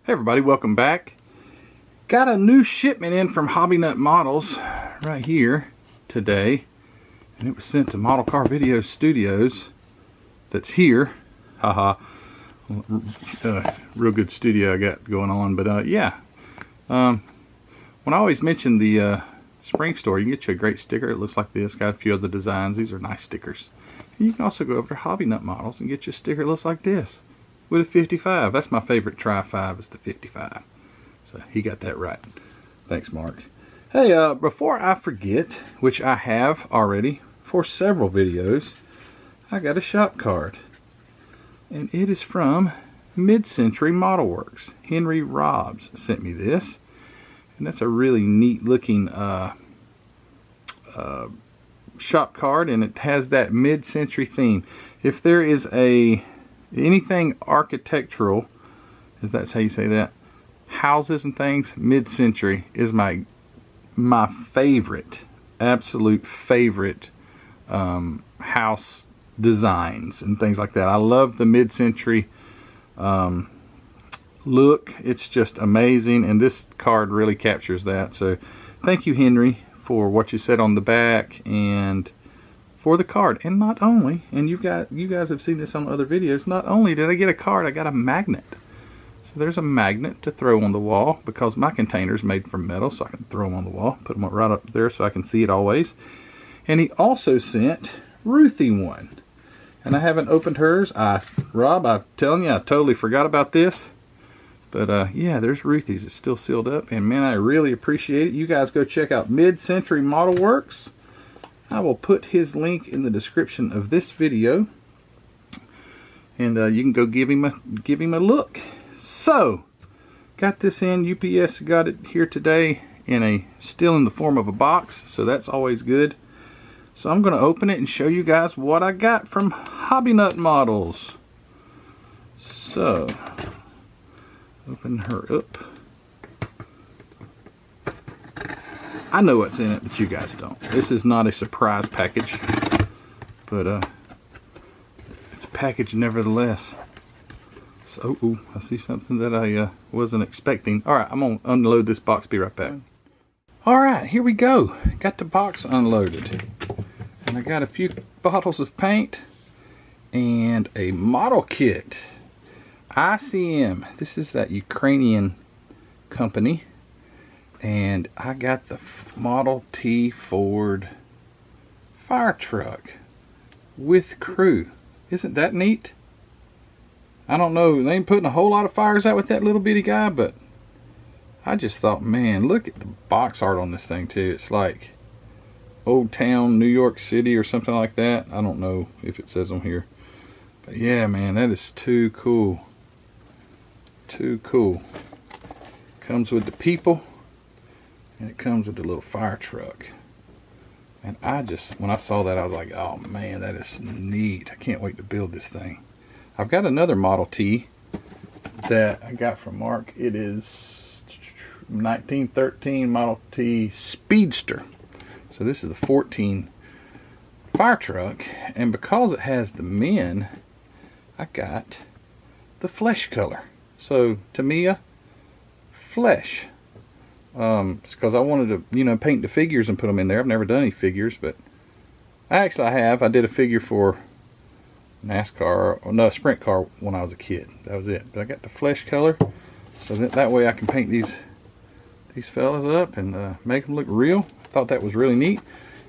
Hey everybody, welcome back. Got a new shipment in from Hobby Nut Models right here today, and it was sent to Model Car Video Studios. That's here. Haha. Real good studio I got going on, but yeah. When I always mention the spring store, you can get you a great sticker. It looks like this. Got a few other designs. These are nice stickers. And you can also go over to Hobby Nut Models and get you a sticker that looks like this with a 55. That's my favorite Tri-5 is the 55. So he got that right. Thanks, Mark. Hey, before I forget, which I have already for several videos, I got a shop card. And it is from Century Modelwerks. Henry Robbs sent me this. And that's a really neat looking shop card, and it has that mid-century theme. If there is anything architectural, if that's how you say that, houses and things, mid-century is my favorite, absolute favorite house designs and things like that. I love the mid-century look. It's just amazing, and this card really captures that. So thank you, Henry, for what you said on the back and for the card. And not only, and you guys have seen this on other videos, not only did I get a card, I got a magnet. So there's a magnet to throw on the wall, because my container's made from metal, so I can throw them on the wall, put them right up there so I can see it always. And he also sent Ruthie one, and I haven't opened hers. Rob, I'm telling you, I totally forgot about this. But yeah, there's Ruthie's. It's still sealed up, and man, I really appreciate it. You guys go check out Century Modelwerks. I will put his link in the description of this video, and you can go give him a look. So, got this in. UPS got it here today still in the form of a box, so that's always good. So I'm going to open it and show you guys what I got from Hobby Nut Models. So, open her up. I know what's in it, but you guys don't. This is not a surprise package, but it's a package nevertheless. So, ooh, I see something that I wasn't expecting. All right, I'm gonna unload this box. Be right back. All right, here we go. Got the box unloaded, and I got a few bottles of paint and a model kit. ICM. This is that Ukrainian company. And I got the Model T Ford fire truck with crew. Isn't that neat? I don't know, they ain't putting a whole lot of fires out with that little bitty guy, but I just thought, man, look at the box art on this thing too. It's like Old Town New York City or something like that. I don't know if it says on here, but yeah, man, that is too cool. Too cool. Comes with the people, and it comes with the little fire truck. And when I saw that, I was like, oh man, that is neat. I can't wait to build this thing. I've got another Model T that I got from Mark. It is 1913 Model T Speedster. So this is the 14 fire truck, and because it has the men, I got the flesh color. So Tamiya flesh. It's because I wanted to, paint the figures and put them in there. I've never done any figures, but I have. I did a figure for NASCAR, or no, sprint car when I was a kid. That was it. But I got the flesh color, so that way I can paint these fellas up and make them look real. I thought that was really neat.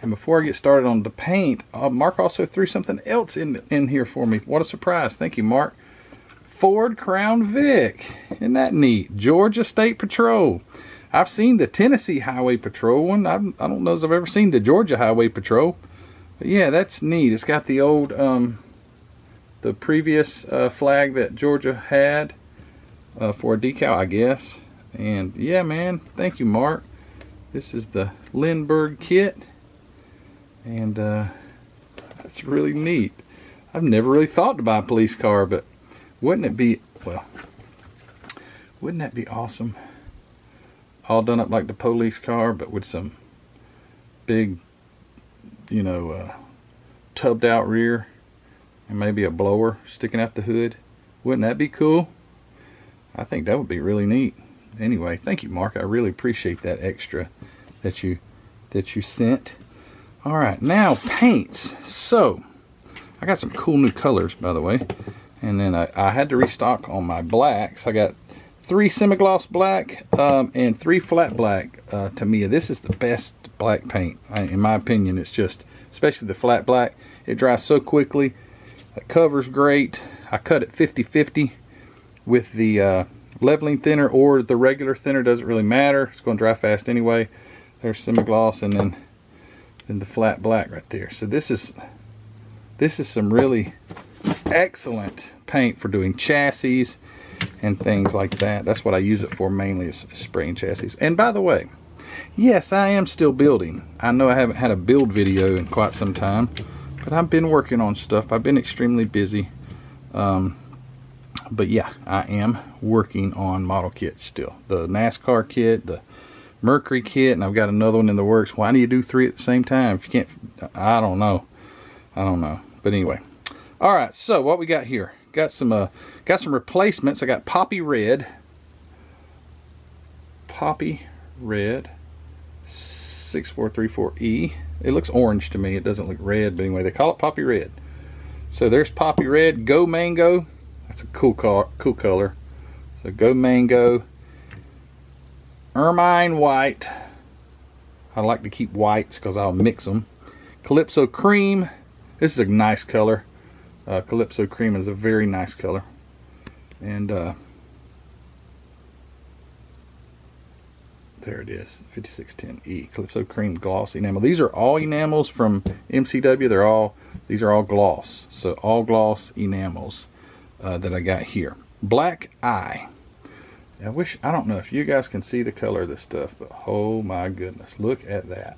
And before I get started on the paint, Mark also threw something else in here for me. What a surprise! Thank you, Mark. Ford Crown Vic. Isn't that neat? Georgia State Patrol. I've seen the Tennessee Highway Patrol one. I don't know if I've ever seen the Georgia Highway Patrol. But yeah, that's neat. It's got the old, the previous flag that Georgia had for a decal, I guess. And yeah, man, thank you, Mark. This is the Lindbergh kit. And that's really neat. I've never really thought to buy a police car, but wouldn't that be awesome? All done up like the police car, but with some big, tubbed out rear and maybe a blower sticking out the hood. Wouldn't that be cool? I think that would be really neat. Anyway, thank you, Mark. I really appreciate that extra that you sent. All right, now paints. So I got some cool new colors, by the way, and then I had to restock on my blacks. I got 3 semi-gloss black and 3 flat black. Tamiya, this is the best black paint in my opinion. It's just, especially the flat black, it dries so quickly. The cover's great. I cut it 50-50 with the leveling thinner or the regular thinner, doesn't really matter. It's going to dry fast anyway. There's semi-gloss, and then the flat black right there. So this is some really excellent paint for doing chassis and things like that. That's what I use it for mainly, is spraying chassis. And by the way, yes, I am still building. I know I haven't had a build video in quite some time, but I've been working on stuff. I've been extremely busy. But yeah, I am working on model kits still. The NASCAR kit, the Mercury kit, and I've got another one in the works. Why do you do 3 at the same time if you can't? I don't know. But anyway, all right. So what we got here? Got some replacements. I got Poppy Red 6434E. It looks orange to me. It doesn't look red, but anyway, they call it Poppy Red. So there's Poppy Red. Go Mango. That's a cool color. So Go Mango. Ermine White. I like to keep whites because I'll mix them. Calypso Cream. This is a nice color. Calypso Cream is a very nice color. And there it is, 5610E. Calypso Cream Gloss Enamel. These are all enamels from MCW. These are all gloss. So all gloss enamels that I got here. Black Eye. I don't know if you guys can see the color of this stuff, but oh my goodness, look at that.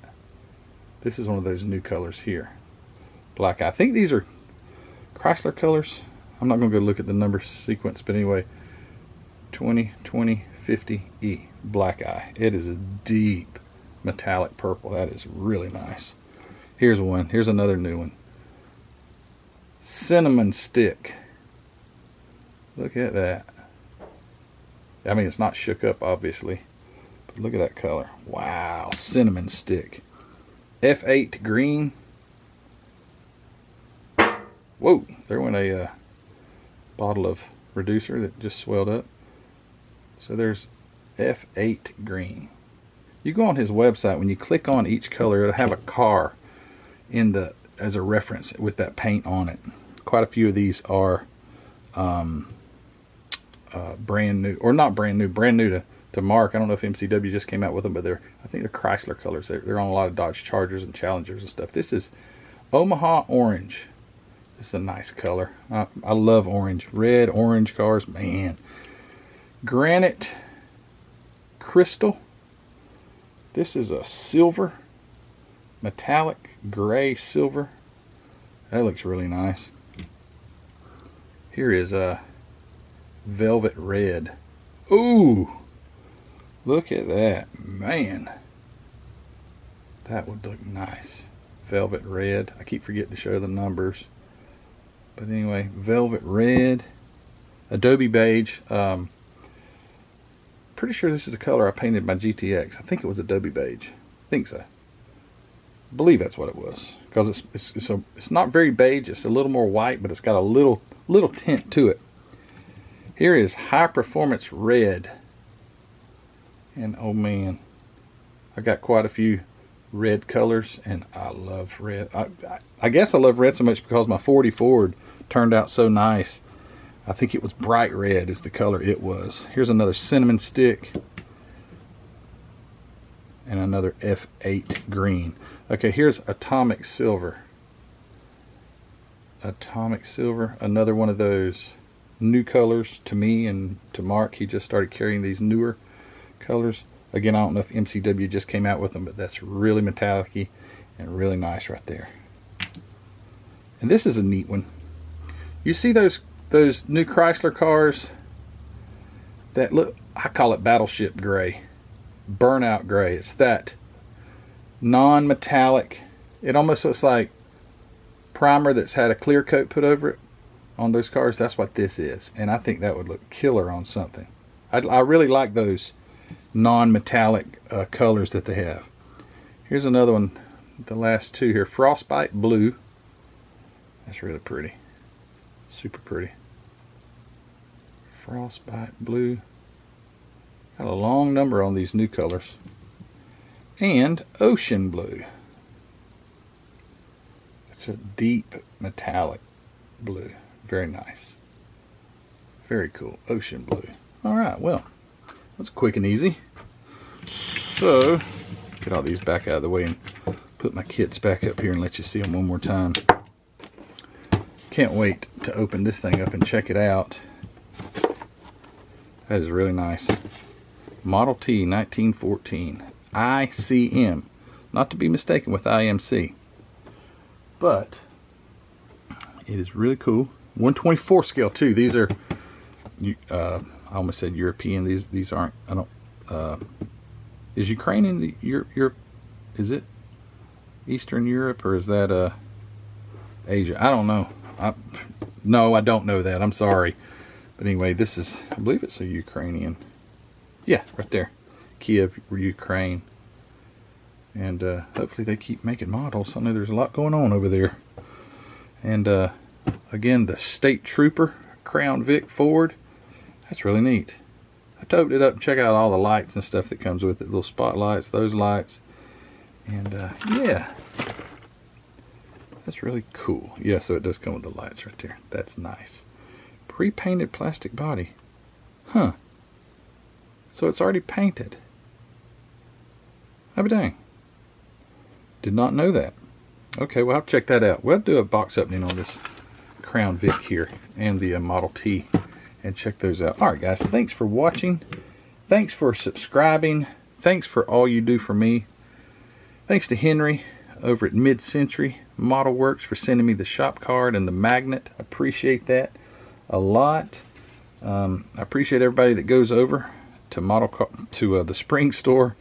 This is one of those new colors here. Black Eye. I think these are Chrysler colors. I'm not going to go look at the number sequence, but anyway, 2050E. Black Eye. It is a deep metallic purple. That is really nice. Here's one. Here's another new one. Cinnamon Stick. Look at that. I mean, it's not shook up, obviously, but look at that color. Wow, Cinnamon Stick. F8 Green. Whoa, there went a bottle of reducer that just swelled up. So there's F8 Green. You go on his website, when you click on each color, it'll have a car as a reference with that paint on it. Quite a few of these are brand new, or not brand new, brand new to Mark. I don't know if MCW just came out with them, but I think they're Chrysler colors. They're on a lot of Dodge Chargers and Challengers and stuff. This is Omaha Orange. This is a nice color. I love orange. Red, orange cars, man. Granite Crystal. This is a silver, metallic gray silver. That looks really nice. Here is a Velvet Red. Ooh, look at that, man. That would look nice. Velvet Red. I keep forgetting to show the numbers, but anyway, Velvet Red. Adobe Beige. Pretty sure this is the color I painted my GTX. I think it was Adobe Beige. I think so. I believe that's what it was, because it's not very beige. It's a little more white, but it's got a little tint to it. Here is High Performance Red. And oh man, I got quite a few red colors, and I love red. I guess I love red so much because my 40 Ford turned out so nice. I think it was bright red is the color it was. Here's another Cinnamon Stick. And another F8 Green. Okay, here's Atomic Silver. Atomic Silver, another one of those new colors to me and to Mark. He just started carrying these newer colors. Again, I don't know if MCW just came out with them, but that's really metallic-y and really nice right there. And this is a neat one. You see those new Chrysler cars that look, I call it battleship gray, burnout gray. It's that non-metallic. It almost looks like primer that's had a clear coat put over it on those cars. That's what this is, and I think that would look killer on something. I really like those non-metallic colors that they have. Here's another one, the last two here. Frostbite Blue. That's really pretty. Super pretty. Frostbite Blue. Got a long number on these new colors. And Ocean Blue. It's a deep metallic blue. Very nice. Very cool. Ocean Blue. Alright, well, that's quick and easy. So, get all these back out of the way and put my kits back up here and let you see them one more time. Can't wait to open this thing up and check it out. That is really nice. Model T 1914 ICM, not to be mistaken with IMC, but it is really cool. 1/24 scale too. These are I almost said European. These aren't. I don't. Is Ukraine in the Europe? Is it Eastern Europe or is that Asia? I don't know. No, I don't know that. I'm sorry. But anyway, this is, I believe it's a Ukrainian. Yeah, right there. Kiev, Ukraine. And hopefully they keep making models. I know there's a lot going on over there. And again, the State Trooper Crown Vic Ford. That's really neat. I opened it up and check out all the lights and stuff that comes with it. Little spotlights, those lights. And yeah. That's really cool. Yeah, so it does come with the lights right there. That's nice. Pre-painted plastic body. Huh. So it's already painted. Oh, dang. Did not know that. Okay, well, I'll check that out. We'll do a box opening on this Crown Vic here and the Model T and check those out. Alright, guys, thanks for watching. Thanks for subscribing. Thanks for all you do for me. Thanks to Henry over at Mid-Century Modelwerks for sending me the shop card and the magnet. I appreciate that a lot. I appreciate everybody that goes over to the Spring Store,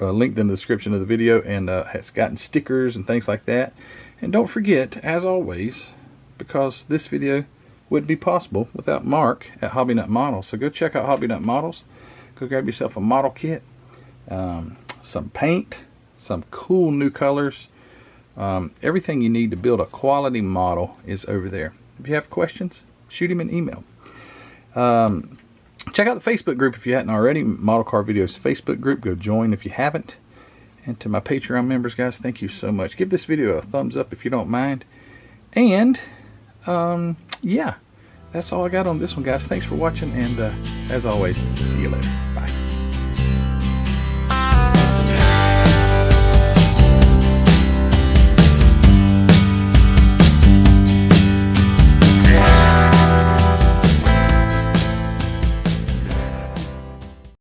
linked in the description of the video, and has gotten stickers and things like that. And don't forget, as always, because this video wouldn't be possible without Mark at Hobby Nut Models. So go check out Hobby Nut Models. Go grab yourself a model kit, some paint, some cool new colors. Everything you need to build a quality model is over there. If you have questions, shoot him an email. Check out the Facebook group if you hadn't already. Model Car Videos Facebook group. Go join if you haven't. And to my Patreon members, guys, thank you so much. Give this video a thumbs up if you don't mind. And yeah, that's all I got on this one, guys. Thanks for watching, and as always, see you later. Bye.